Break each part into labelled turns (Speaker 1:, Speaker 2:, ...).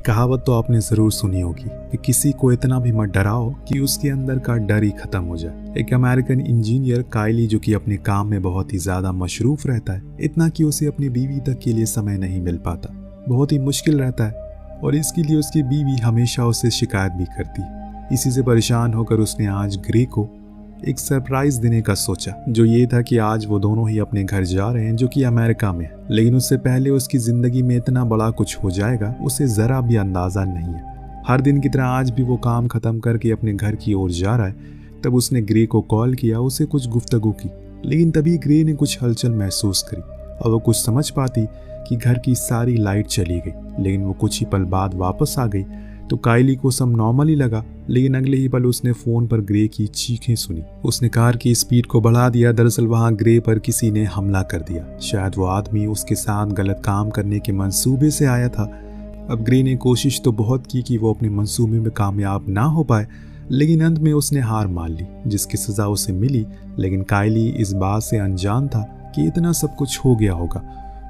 Speaker 1: कहावत तो आपने ज़रूर सुनी होगी कि किसी को इतना भी मत डराओ कि उसके अंदर का डर ही खत्म हो जाए। एक अमेरिकन इंजीनियर काइली, जो कि अपने काम में बहुत ही ज़्यादा मशरूफ रहता है, इतना कि उसे अपनी बीवी तक के लिए समय नहीं मिल पाता, बहुत ही मुश्किल रहता है और इसके लिए उसकी बीवी हमेशा उसे शिकायत भी करती है। इसी से परेशान होकर उसने आज ग्रे को एक सरप्राइज देने का सोचा, जो ये था कि आज वो दोनों ही अपने घर जा रहे हैं, जो कि अमेरिका में है। लेकिन उससे पहले उसकी जिंदगी में इतना बड़ा कुछ हो जाएगा, उसे जरा भी अंदाजा नहीं है। हर दिन की तरह आज भी वो काम खत्म करके अपने घर की ओर जा रहा है। तब उसने ग्रे को कॉल किया, उसे कुछ गुफ्तगू की, लेकिन तभी ग्रे ने कुछ हलचल महसूस करी और वो कुछ समझ पाती कि घर की सारी लाइट चली गई। लेकिन वो कुछ ही पल बाद वापस आ गई तो काइली को सब नॉर्मल ही लगा, लेकिन अगले ही पल उसने फोन पर ग्रे की चीखें सुनी। उसने कार की स्पीड को बढ़ा दिया। दरअसल वहां ग्रे पर किसी ने हमला कर दिया। शायद वो आदमी उसके साथ गलत काम करने के मंसूबे से आया था। अब ग्रे ने कोशिश तो बहुत की कि वो अपने मंसूबे में कामयाब ना हो पाए, लेकिन अंत में उसने हार मान ली, जिसकी सजा उसे मिली। लेकिन काइली इस बात से अनजान था कि इतना सब कुछ हो गया होगा।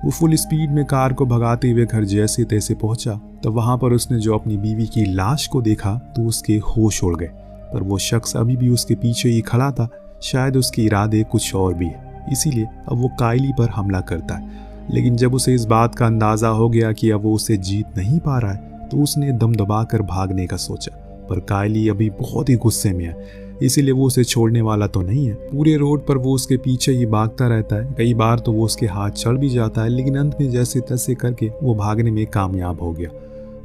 Speaker 1: वो फुल स्पीड में कार को भगाते हुए घर जैसे तैसे पहुंचा, तो वहां पर उसने जो अपनी बीवी की लाश को देखा तो उसके होश उड़ गए। पर वो शख्स अभी भी उसके पीछे ही खड़ा था। शायद उसके इरादे कुछ और भी है, इसीलिए अब वो काइली पर हमला करता है। लेकिन जब उसे इस बात का अंदाजा हो गया कि अब वो उसे जीत नहीं पा रहा है, तो उसने दम दबाकर भागने का सोचा। पर काइली अभी बहुत ही गुस्से में है, इसीलिए वो उसे छोड़ने वाला तो नहीं है। पूरे रोड पर वो उसके पीछे ही भागता रहता है। कई बार तो वो उसके हाथ चढ़ भी जाता है, लेकिन अंत में जैसे तैसे करके वो भागने में कामयाब हो गया।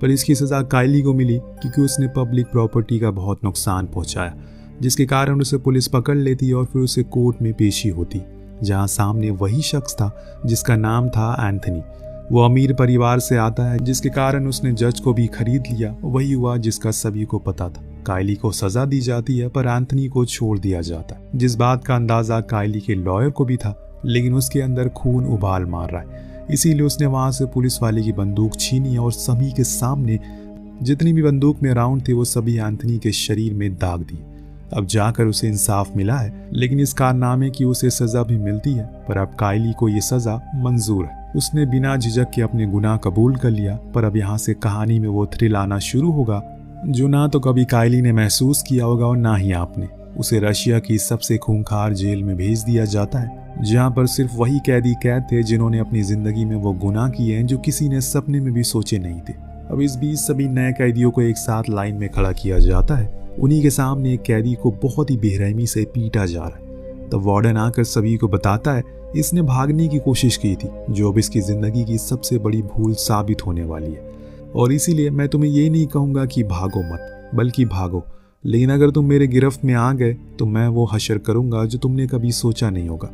Speaker 1: पर इसकी सजा काइली को मिली, क्योंकि उसने पब्लिक प्रॉपर्टी का बहुत नुकसान पहुंचाया, जिसके कारण उसे पुलिस पकड़ लेती और फिर उसे कोर्ट में पेशी होती, जहां सामने वही शख्स था जिसका नाम था एंथनी। वो अमीर परिवार से आता है, जिसके कारण उसने जज को भी खरीद लिया। वही हुआ जिसका सभी को पता था। काइली को सजा दी जाती है, पर एंथनी को छोड़ दिया जाता है, जिस बात का अंदाजा काइली के लॉयर को भी था। लेकिन उसके अंदर खून उबाल मार रहा है, इसीलिए उसने वहां से पुलिस वाले की बंदूक छीनी और सभी के सामने जितनी भी बंदूक में राउंड थे वो सभी एंथनी के शरीर में दाग दिए। अब जाकर उसे इंसाफ मिला है, लेकिन इस कारनामे की उसे सजा भी मिलती है। पर अब काइली को ये सजा मंजूर है। उसने बिना झिझक के अपने गुनाह कबूल कर लिया। पर अब यहाँ से कहानी में वो थ्रिल आना शुरू होगा, जो ना तो कभी काइली ने महसूस किया होगा और ना ही आपने। उसे रशिया की सबसे खूंखार जेल में भेज दिया जाता है, जहाँ पर सिर्फ वही कैदी कैद थे जिन्होंने अपनी जिंदगी में वो गुनाह किए हैं जो किसी ने सपने में भी सोचे नहीं थे। अब इस बीच सभी नए कैदियों को एक साथ लाइन में खड़ा किया जाता है। उन्हीं के सामने एक कैदी को बहुत ही बेरहमी से पीटा जा रहा है। तब वार्डन आकर सभी को बताता है इसने भागने की कोशिश की थी, जो अब इसकी जिंदगी की सबसे बड़ी भूल साबित होने वाली है। और इसीलिए मैं तुम्हें ये नहीं कहूँगा कि भागो मत, बल्कि भागो। लेकिन अगर तुम मेरे गिरफ्त में आ गए तो मैं वो हशर करूँगा जो तुमने कभी सोचा नहीं होगा।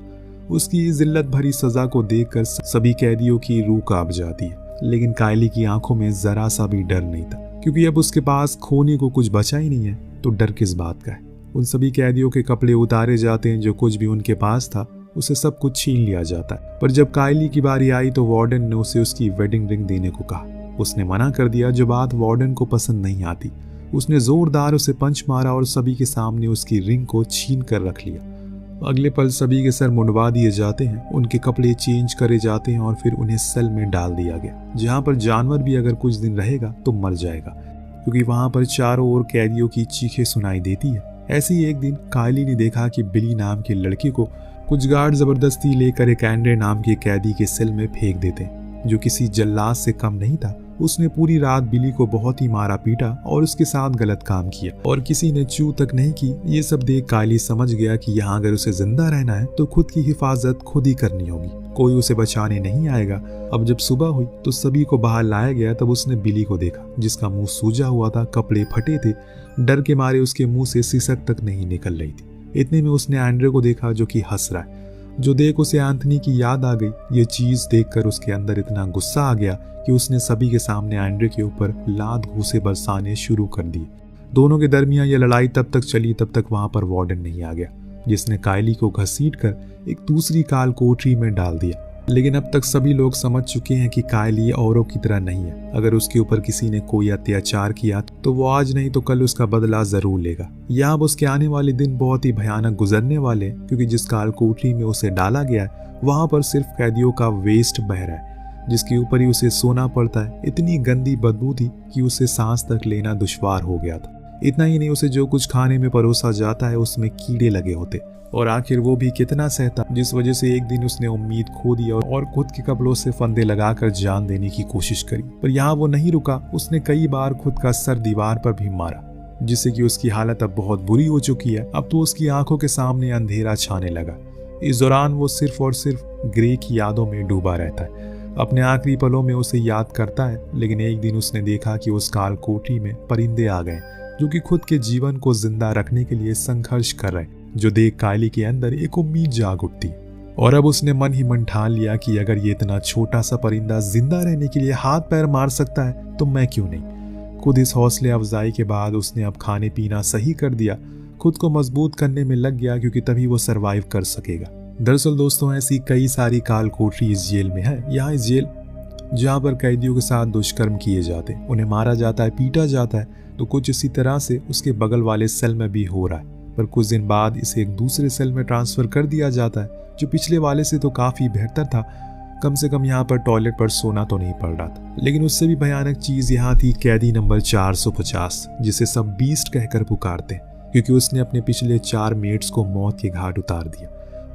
Speaker 1: उसकी जिल्लत भरी सजा को देखकर सभी कैदियों की रूह कांप जाती है, लेकिन काइली की आंखों में जरा सा भी डर नहीं था, क्योंकि अब उसके पास खोने को कुछ बचा ही नहीं है। तो डर किस बात का है। उन सभी कैदियों के कपड़े उतारे जाते हैं, जो कुछ भी उनके पास था उसे सब कुछ छीन लिया जाता है। पर जब काइली की बारी आई तो वार्डन ने उसे उसकी वेडिंग रिंग देने को कहा। उसने मना कर दिया, जो बात वार्डन को पसंद नहीं आती। उसने जोरदार उसे पंच मारा और सभी के सामने उसकी रिंग को छीन कर रख लिया। अगले पल सभी के सर मुंडवा दिए जाते हैं, उनके कपड़े चेंज करे जाते हैं और फिर उन्हें सेल में डाल दिया गया, जहां पर जानवर भी अगर कुछ दिन रहेगा तो मर जाएगा, क्योंकि वहां पर चारों ओर कैदियों की चीखें सुनाई देती है। ऐसे ही एक दिन काइली ने देखा कि बिली नाम के लड़के को कुछ गार्ड जबरदस्ती लेकर एक एंड्रे नाम के कैदी के सेल में फेंक देते हैं, जो किसी जल्लाद से कम नहीं था। उसने पूरी रात बिली को बहुत ही मारा पीटा और उसके साथ गलत काम किया, और किसी ने चू तक नहीं की। ये सब देख काइली समझ गया कि यहाँ अगर उसे जिंदा रहना है तो खुद की हिफाजत खुद ही करनी होगी, कोई उसे बचाने नहीं आएगा। अब जब सुबह हुई तो सभी को बाहर लाया गया। तब उसने बिली को देखा, जिसका मुंह सूजा हुआ था, कपड़े फटे थे, डर के मारे उसके मुंह से सिसक तक नहीं निकल रही थी। इतने में उसने एंड्रे को देखा, जो कि हंस रहा है, जो देख उसे एंथनी की याद आ गई। ये चीज देखकर उसके अंदर इतना गुस्सा आ गया कि उसने सभी के सामने एंड्रे के ऊपर लात घूंसे बरसाने शुरू कर दिए। दोनों के दरमियान ये लड़ाई तब तक चली, तब तक वहां पर वार्डन नहीं आ गया, जिसने काइली को घसीटकर एक दूसरी काल कोठरी में डाल दिया। लेकिन अब तक सभी लोग समझ चुके हैं कि काइली औरों की तरह नहीं है। अगर उसके ऊपर किसी ने कोई अत्याचार किया तो वो आज नहीं तो कल उसका बदला जरूर लेगा। या अब उसके आने वाले दिन बहुत ही भयानक गुजरने वाले हैं, क्योंकि जिस काल कोठरी में उसे डाला गया है वहां पर सिर्फ कैदियों का वेस्ट बह रहा है, जिसके ऊपर ही उसे सोना पड़ता है। इतनी गंदी बदबू थी कि उसे सांस तक लेना दुश्वार हो गया था। इतना ही नहीं, उसे जो कुछ खाने में परोसा जाता है उसमें कीड़े लगे होते, और आखिर वो भी कितना सहता, जिस वजह से एक दिन उसने उम्मीद खो दी और खुद के कपड़ों से फंदे लगाकर जान देने की कोशिश करी। पर यहाँ वो नहीं रुका, उसने कई बार खुद का सर दीवार पर भी मारा, जिससे कि उसकी हालत अब बहुत बुरी हो चुकी है। अब तो उसकी आंखों के सामने अंधेरा छाने लगा। इस दौरान वो सिर्फ और सिर्फ ग्रे की यादों में डूबा रहता है। अपने आखिरी पलों में उसे याद करता है, लेकिन एक दिन उसने देखा कि उस काल कोठरी में परिंदे आ गए जो कि खुद के जीवन को जिंदा रखने के लिए संघर्ष कर रहे, जो देख कायली के अंदर एक उम्मीद जाग उठती। और अब उसने मन ही मन ठान लिया कि अगर ये इतना छोटा सा परिंदा जिंदा रहने के लिए हाथ पैर मार सकता है तो मैं क्यों नहीं। खुद इस हौसले अफजाई के बाद उसने अब खाने पीना सही कर दिया, खुद को मजबूत करने में लग गया, क्योंकि तभी वो सरवाइव कर सकेगा। दरअसल दोस्तों, ऐसी कई सारी काल कोठरी इस जेल में है। यहाँ इस जेल जहाँ पर कैदियों के साथ दुष्कर्म किए जाते, उन्हें मारा जाता है, पीटा जाता है, तो कुछ इसी तरह से उसके बगल वाले सेल में भी हो रहा है। पर कुछ दिन बाद इसे एक दूसरे सेल में ट्रांसफर कर दिया जाता है, जो पिछले वाले से तो काफी बेहतर था। कम से कम यहाँ पर टॉयलेट पर सोना तो नहीं पड़ रहा था। लेकिन उससे भी भयानक चीज यहाँ थी कैदी नंबर 450, जिसे सब बीस्ट कहकर पुकारते हैं, क्योंकि उसने अपने पिछले 4 मेट्स को मौत के घाट उतार दिया,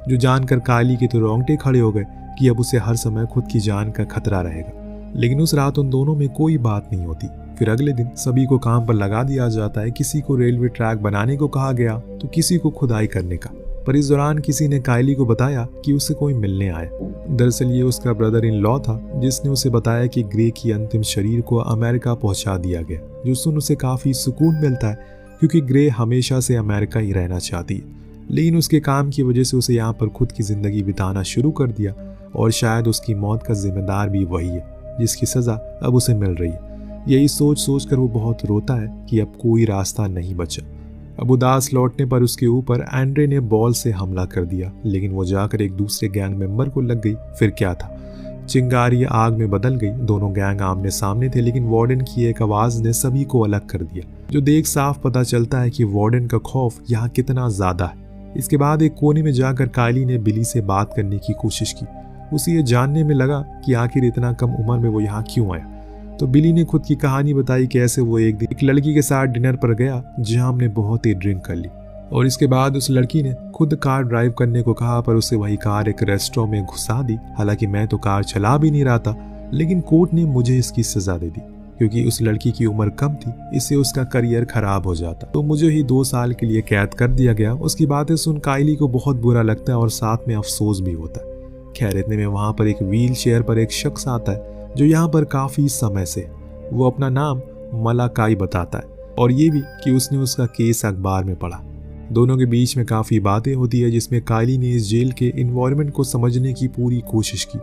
Speaker 1: जो जानकर कायली के तो रोंगटे खड़े हो गए कि अब उसे हर समय खुद की जान का खतरा रहेगा। लेकिन उस रात उन दोनों में कोई बात नहीं होती। फिर अगले दिन सभी को काम पर लगा दिया जाता है। किसी को रेलवे ट्रैक बनाने को कहा गया तो किसी को खुदाई करने का। पर इस दौरान किसी ने कायली को बताया कि उसे कोई मिलने आया। दरअसल ये उसका ब्रदर इन लॉ था, जिसने उसे बताया कि ग्रे की अंतिम शरीर को अमेरिका पहुंचा दिया गया, जो सुन उसे काफी सुकून मिलता है, क्योंकि ग्रे हमेशा से अमेरिका ही रहना चाहती है। लेकिन उसके काम की वजह से उसे यहाँ पर खुद की जिंदगी बिताना शुरू कर दिया, और शायद उसकी मौत का जिम्मेदार भी वही है, जिसकी सजा अब उसे मिल रही है। यही सोच सोच कर वो बहुत रोता है कि अब कोई रास्ता नहीं बचा। अब उदास लौटने पर उसके ऊपर एंड्रे ने बॉल से हमला कर दिया, लेकिन वो जाकर एक दूसरे गैंग मेंबर को लग गई। फिर क्या था, चिंगारी आग में बदल गई। दोनों गैंग आमने सामने थे, लेकिन वार्डन की एक आवाज ने सभी को अलग कर दिया, जो देख साफ पता चलता है कि वार्डन का खौफ यहाँ कितना ज्यादा है। इसके बाद एक कोने में जाकर कायली ने बिली से बात करने की कोशिश की। उसे ये जानने में लगा कि आखिर इतना कम उम्र में वो यहाँ क्यों आया। तो बिली ने खुद की कहानी बताई, कैसे वो एक दिन एक लड़की के साथ डिनर पर गया, जहां हमने बहुत ही ड्रिंक कर ली, और इसके बाद उस लड़की ने खुद कार ड्राइव करने को कहा, पर उसे वही कार एक रेस्टोरेंट में घुसा दी। हालांकि मैं तो कार चला भी नहीं रहा था, लेकिन कोर्ट ने मुझे इसकी सजा दे दी, क्योंकि उस लड़की की उम्र कम थी, इससे उसका करियर खराब हो जाता। तो मुझे ही 2 साल के लिए कैद कर दिया गया। उसकी बातें सुन कायली को बहुत बुरा लगता है और साथ में अफसोस भी होता है। खैर, इतने में वहां पर एक व्हील चेयर पर एक शख्स आता है, जो यहाँ पर काफी समय से। वो अपना नाम मलाकाई बताता है, और ये भी कि उसने उसका केस अखबार में पढ़ा। दोनों के बीच में काफी बातें होती है, जिसमें कायली ने इस जेल के इन्वायरमेंट को समझने की पूरी कोशिश की,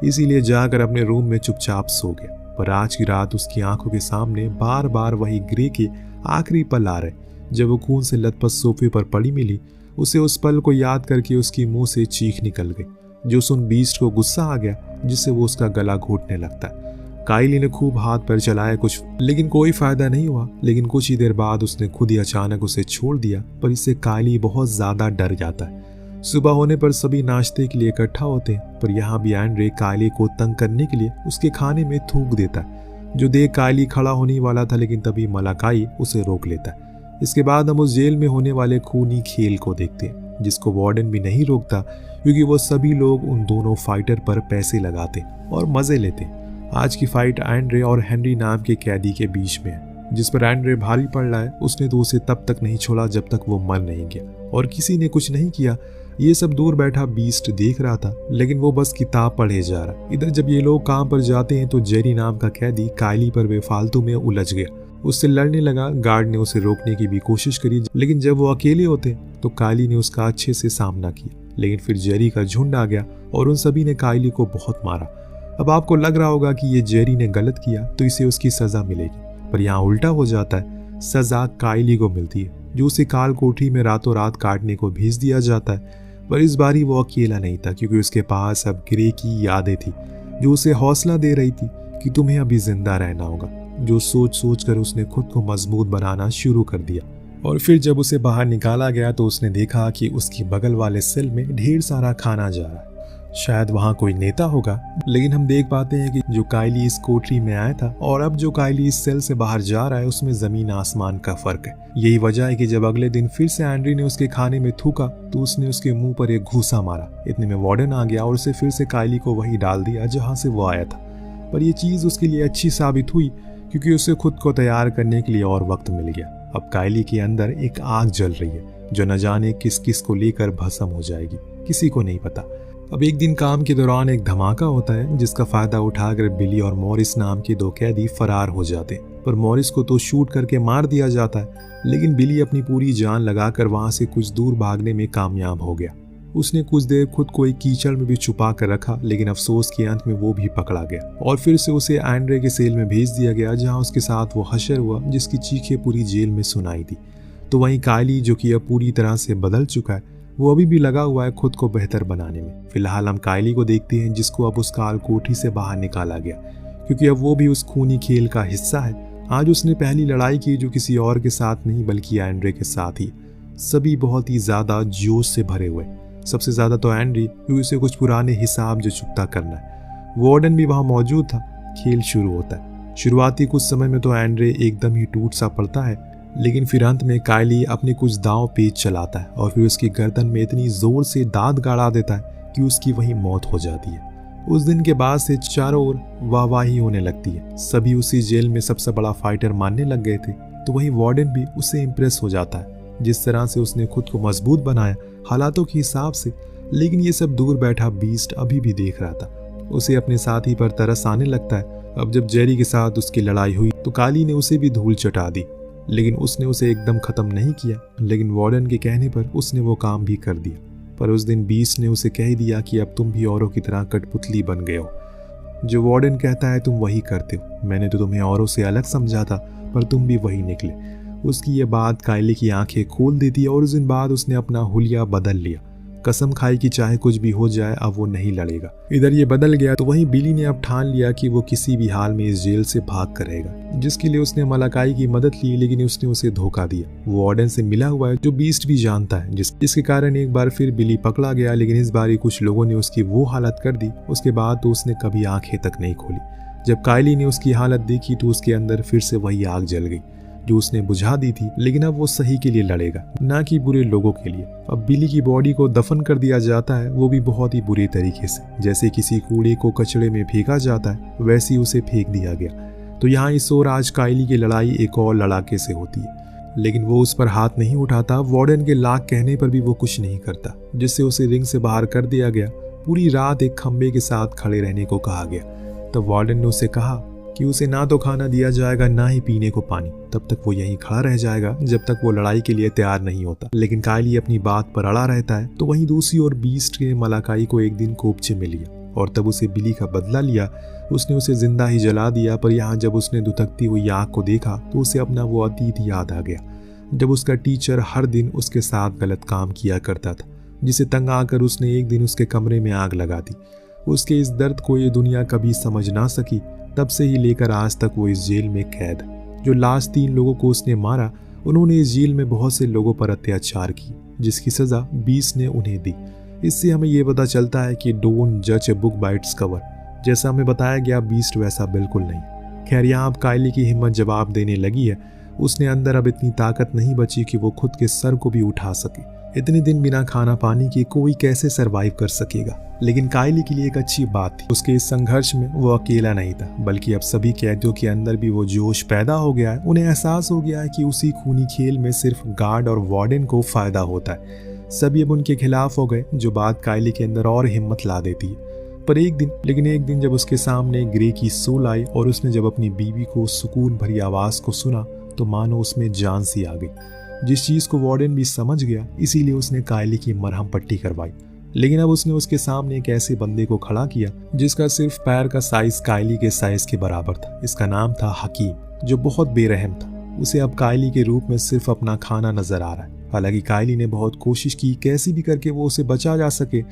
Speaker 1: इसीलिए जाकर अपने रूम में चुपचाप सो गया। पर आज की रात उसकी आंखों के सामने बार बार वही ग्रे के आखिरी पल आ रहे। जब वो खून से लथपथ सोफे पर पड़ी मिली, उसे उस पल को याद करके उसकी मुंह से चीख निकल गई, जो सुन बीस्ट को गुस्सा आ गया, जिससे वो उसका गला घोटने लगता है। कायली ने खूब हाथ पैर चलाया कुछ, लेकिन कोई फायदा नहीं हुआ। लेकिन कुछ ही देर बाद उसने खुद ही अचानक उसे छोड़ दिया, पर इससे कायली बहुत ज्यादा डर जाता है। सुबह होने पर सभी नाश्ते के लिए इकट्ठा होते हैं, पर यहाँ भी एंड्रे कायली को तंग करने के लिए उसके खाने में थूक देता है, जो देख कायली खड़ा होने वाला था, लेकिन तभी मलाकाई उसे रोक लेता है। इसके बाद हम उस जेल में होने वाले खूनी खेल को देखते हैं, जिसको वार्डन भी नहीं रोकता, क्योंकि वो सभी लोग उन दोनों फाइटर पर पैसे लगाते और मजे लेते। आज की फाइट एंड्रे और हेनरी नाम के कैदी के बीच में है, जिस पर एंड्रे भारी पड़ रहा है। उसने तो उसे तब तक नहीं छोड़ा जब तक वो मर नहीं गया, और किसी ने कुछ नहीं किया। ये सब दूर बैठा बीस्ट देख रहा था, लेकिन वो बस किताब पढ़े जा रहा। इधर जब ये लोग काम पर जाते हैं तो जेरी नाम का कैदी कायली पर बेफालतू में उलझ गया, उससे लड़ने लगा। गार्ड ने उसे रोकने की भी कोशिश करी, लेकिन जब वो अकेले होते तो कायली ने उसका अच्छे से सामना किया। लेकिन फिर जेरी का झुंड आ गया और उन सभी ने कायली को बहुत मारा। अब आपको लग रहा होगा कि ये जेरी ने गलत किया तो इसे उसकी सजा मिलेगी, पर यहाँ उल्टा हो जाता है। सजा कायली को मिलती है, जो उसे काल कोठरी में रातों रात काटने को भेज दिया जाता है। पर इस बारी वो अकेला नहीं था, क्योंकि उसके पास अब ग्रे की यादें थी, जो उसे हौसला दे रही थी कि तुम्हें अभी जिंदा रहना होगा। जो सोच सोच कर उसने खुद को मजबूत बनाना शुरू कर दिया। और फिर जब उसे बाहर निकाला गया तो उसने देखा कि उसकी बगल वाले सेल में ढेर सारा खाना जा रहा है। शायद वहाँ कोई नेता होगा। लेकिन हम देख पाते हैं कि जो काइली इस कोठरी में आया था और अब जो काइली इस सेल से बाहर जा रहा है उसमें जमीन आसमान का फर्क है। यही वजह है कि जब अगले दिन फिर से एंड्री ने उसके खाने में थूका तो उसने उसके मुंह पर एक घूसा मारा। इतने में वार्डन आ गया और उसे फिर से काइली को वही डाल दिया जहाँ से वो आया था। पर यह चीज उसके लिए अच्छी साबित हुई क्योंकि उसे खुद को तैयार करने के लिए और वक्त मिल गया। अब काइली के अंदर एक आग जल रही है जो न जाने किस किस को लेकर भस्म हो जाएगी, किसी को नहीं पता। अब एक दिन काम के दौरान एक धमाका होता है जिसका फायदा उठाकर बिली और मॉरिस नाम के दो कैदी फरार हो जाते हैं। पर मॉरिस को तो शूट करके मार दिया जाता है, लेकिन बिली अपनी पूरी जान लगाकर वहां से कुछ दूर भागने में कामयाब हो गया। उसने कुछ देर खुद को एक कीचड़ में भी छुपा कर रखा, लेकिन अफसोस के अंत में वो भी पकड़ा गया और फिर से उसे एंड्रे के सेल में भेज दिया गया जहां उसके साथ वो हशर हुआ जिसकी चीखें पूरी जेल में सुनाई दी। तो वहीं काइली जो कि अब पूरी तरह से बदल चुका है वो अभी भी लगा हुआ है खुद को बेहतर बनाने में। फिलहाल हम काइली को देखते हैं जिसको अब उस काल कोठरी से बाहर निकाला गया क्योंकि अब वो भी उस खूनी खेल का हिस्सा है। आज उसने पहली लड़ाई की जो किसी और के साथ नहीं बल्कि एंड्रे के साथ ही। सभी बहुत ही ज्यादा जोश से भरे हुए, सबसे ज्यादा तो एंड्री क्योंकि उसे कुछ पुराने हिसाब जो चुकता करना है। वार्डन भी वहां मौजूद था। खेल शुरू होता है। शुरुआती कुछ समय में तो एंड्रे एकदम ही टूट सा पड़ता है, लेकिन फिर अंत में काइली अपने कुछ दांव पेच चलाता है और फिर उसकी गर्दन में इतनी जोर से दांत गाड़ा देता है कि उसकी वही मौत हो जाती है। उस दिन के बाद से चारों ओर वाहवाही होने लगती है। सभी उसी जेल में सबसे बड़ा फाइटर मानने लग गए थे। तो वही वार्डन भी उससे इम्प्रेस हो जाता है जिस तरह से उसने खुद को मजबूत बनाया हालातों के हिसाब से। लेकिन ये सब दूर बैठा बीस्ट अभी भी देख रहा था। उसे अपने साथी पर तरस आने लगता है। अब जब जेरी के साथ उसकी लड़ाई हुई तो काली ने उसे भी धूल चटा दी, लेकिन उसने उसे एकदम खत्म नहीं किया। लेकिन वार्डन के कहने पर उसने वो काम भी कर दिया। पर उस दिन बीस्ट ने उसे कह दिया कि अब तुम भी औरों की तरह कठपुतली बन गए हो। जो वार्डन कहता है तुम वही करते हो। मैंने तो तुम्हें औरों से अलग समझा था पर तुम भी वही निकले। उसकी ये बात काइली की आंखें खोल देती है और उस दिन बाद उसने अपना हुलिया बदल लिया। कसम खाई कि चाहे कुछ भी हो जाए अब वो नहीं लड़ेगा। इधर ये बदल गया तो वहीं बिली ने अब ठान लिया कि वो किसी भी हाल में इस जेल से भाग कर रहेगा, जिसके लिए उसने मलाकाई की मदद ली। लेकिन उसने उसे धोखा दिया। वो वार्डन से मिला हुआ है जो बीस्ट भी जानता है, जिसके कारण एक बार फिर बिली पकड़ा गया। लेकिन इस बार कुछ लोगों ने उसकी वो हालत कर दी। उसके बाद तो उसने कभी आंखें तक नहीं खोली। जब काइली ने उसकी हालत देखी तो उसके अंदर फिर से वही आग जल गई जो उसने बुझा दी थी। लेकिन अब वो सही के लिए लड़ेगा, ना कि बुरे लोगों के लिए। अब बिली की बॉडी को दफन कर दिया जाता है, वो भी बहुत ही बुरे तरीके से। जैसे किसी कूड़े को कचड़े में फेंका जाता है वैसे ही उसे फेंक दिया गया। तो यहाँ इस ओर आज काइली की लड़ाई एक और लड़ाके से होती है, लेकिन वो उस पर हाथ नहीं उठाता। वार्डन के लाख कहने पर भी वो कुछ नहीं करता, जिससे उसे रिंग से बाहर कर दिया गया। पूरी रात एक खंबे के साथ खड़े रहने को कहा गया। तब वार्डन ने उसे कहा कि उसे ना तो खाना दिया जाएगा ना ही पीने को पानी। तब तक वो यहीं खड़ा रह जाएगा जब तक वो लड़ाई के लिए तैयार नहीं होता। लेकिन काइली अपनी बात पर अड़ा रहता है। तो वहीं दूसरी ओर बीस्ट ने मलाकाई को एक दिन कोपचे में लिया और तब उसे बिली का बदला लिया। उसने उसे जिंदा ही जला दिया। पर यहाँ जब उसने धुतकती हुई आग को देखा तो उसे अपना वो अतीत याद आ गया, जब उसका टीचर हर दिन उसके साथ गलत काम किया करता था, जिसे तंग आकर उसने एक दिन उसके कमरे में आग लगा दी। उसके इस दर्द को ये दुनिया कभी समझ ना सकी। तब से ही लेकर आज तक वो इस जेल में कैद है। जो लास्ट 3 लोगों को उसने मारा, उन्होंने इस जेल में बहुत से लोगों पर अत्याचार की, जिसकी सजा बीस्ट ने उन्हें दी। इससे हमें ये पता चलता है कि डोंट जज a book by its cover. जैसा हमें बताया गया बीस्ट वैसा बिल्कुल नहीं। खैर यहाँ अब काइली की हिम्मत जवाब देने लगी है। उसने अंदर अब इतनी ताकत नहीं बची कि वो खुद के सर को भी उठा सके। इतने दिन बिना खाना पानी के कोई कैसे सरवाइव कर सकेगा। लेकिन काइली के लिए एक अच्छी बात थी, उसके इस संघर्ष में वो अकेला नहीं था, बल्कि अब सभी कैदियों के अंदर भी वो जोश पैदा हो गया है। उन्हें एहसास हो गया है कि उसी खूनी खेल में सिर्फ गार्ड और वार्डन को फायदा होता है। सभी अब उनके खिलाफ हो गए, जो बात काइली के अंदर और हिम्मत ला देती है। पर एक दिन जब उसके सामने ग्रे की सोल आई और उसने जब अपनी बीवी को सुकून भरी आवाज को सुना तो मानो उसमें जान सी आ गई। जिस चीज को वार्डन भी समझ गया, इसीलिए उसने काइली की मरहम पट्टी करवाई। लेकिन अब उसने उसके सामने एक ऐसे बंदे को खड़ा किया जिसका सिर्फ पैर का साइज काइली के साइज के बराबर था। इसका नाम था हकीम, जो बहुत बेरहम था। उसे अब काइली के रूप में सिर्फ अपना खाना नजर आ रहा है। हालांकि काइली ने बहुत कोशिश की कैसी भी करके वो उसे बचा जा सके,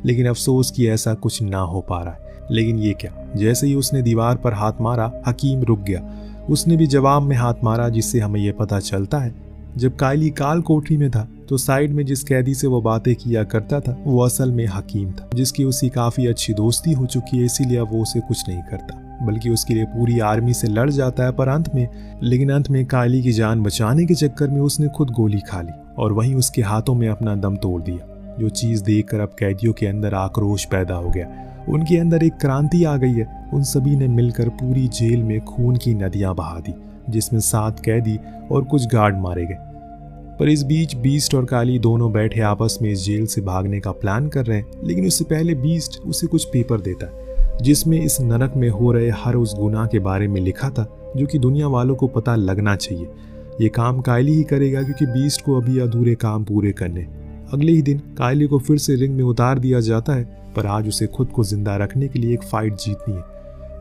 Speaker 1: लेकिन अफसोस कि ऐसा कुछ ना हो पा रहा है। लेकिन ये क्या, जैसे ही उसने दीवार पर हाथ मारा हकीम रुक गया। उसने भी जवाब में हाथ मारा, जिससे हमें यह पता चलता है जब काइली काल कोठरी में था तो साइड में जिस कैदी से वो बातें किया करता था वो असल में हकीम था, जिसकी उसकी काफी अच्छी दोस्ती हो चुकी है, इसीलिए वो उसे कुछ नहीं करता बल्कि उसके लिए पूरी आर्मी से लड़ जाता है। पर अंत में कायली की जान बचाने के चक्कर में उसने खुद गोली खा ली और वहीं उसके हाथों में अपना दम तोड़ दिया। जो चीज देखकर अब कैदियों के अंदर आक्रोश पैदा हो गया, उनके अंदर एक क्रांति आ गई है। उन सभी ने मिलकर पूरी जेल में खून की नदियां बहा दी, जिसमें 7 कैदी और कुछ गार्ड मारे गए। पर इस बीच बीस्ट और काली दोनों बैठे आपस में इस जेल से भागने का प्लान कर रहे हैं, लेकिन उससे पहले बीस्ट उसे कुछ पेपर देता है जिसमें इस नरक में हो रहे हर उस गुनाह के बारे में लिखा था जो कि दुनिया वालों को पता लगना चाहिए। ये काम कायली ही करेगा क्योंकि बीस्ट को अभी अधूरे काम पूरे करने। अगले ही दिन कायली को फिर से रिंग में उतार दिया जाता है, पर आज उसे खुद को जिंदा रखने के लिए एक फाइट जीतनी है,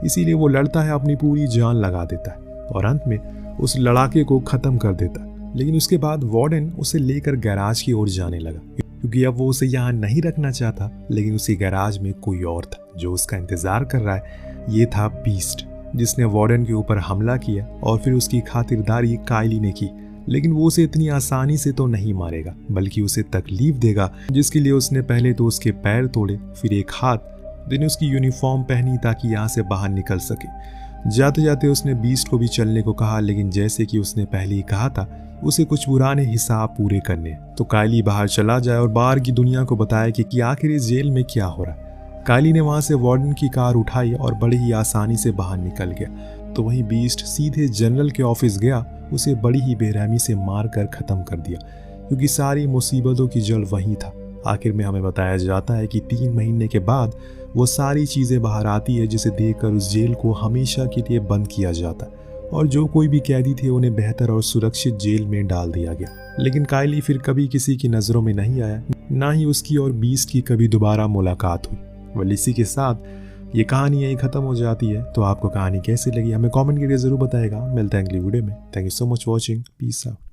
Speaker 1: इसीलिए वो लड़ता है, अपनी पूरी जान लगा देता है और अंत में उस लड़ाके को खत्म कर देता है। लेकिन उसके बाद वार्डन उसे लेकर गैराज की ओर जाने लगा क्योंकि अब वो उसे यहाँ नहीं रखना चाहता, लेकिन उसी गैराज में कोई और था जो उसका इंतजार कर रहा है। ये था बीस्ट, जिसने वार्डन के ऊपर हमला किया और फिर उसकी खातिरदारी कायली ने की। लेकिन वो उसे इतनी आसानी से तो नहीं मारेगा, बल्कि उसे तकलीफ देगा, जिसके लिए उसने पहले तो उसके पैर तोड़े, फिर एक हाथ, दिन उसकी यूनिफॉर्म पहनी ताकि यहाँ से बाहर निकल सके। जाते जाते उसने बीस्ट को भी चलने को कहा, लेकिन जैसे कि उसने पहले ही कहा था उसे कुछ पुराने हिसाब पूरे करने, तो कायली बाहर चला जाए और बाहर की दुनिया को बताया कि आखिर इस जेल में क्या हो रहा है। कायली ने वहां से वार्डन की कार उठाई और बड़ी ही आसानी से बाहर निकल गया। तो वहीं बीस्ट सीधे जनरल के ऑफिस गया, उसे बड़ी ही बेरहमी से मार कर खत्म कर दिया क्योंकि सारी मुसीबतों की जड़ वही था। आखिर में हमें बताया जाता है कि 3 महीने के बाद वो सारी चीजें बाहर आती है, जिसे देखकर उस जेल को हमेशा के लिए बंद किया जाता और जो कोई भी कैदी थे उन्हें बेहतर और सुरक्षित जेल में डाल दिया गया। लेकिन कायली फिर कभी किसी की नजरों में नहीं आया, ना ही उसकी और बीस्ट की कभी दोबारा मुलाकात हुई। वह इसी के साथ ये कहानी यही खत्म हो जाती है। तो आपको कहानी कैसी लगी हमें कमेंट करके जरूर बताएगा। मिलते हैं अगली वीडियो में। Thank you so much watching. Peace out.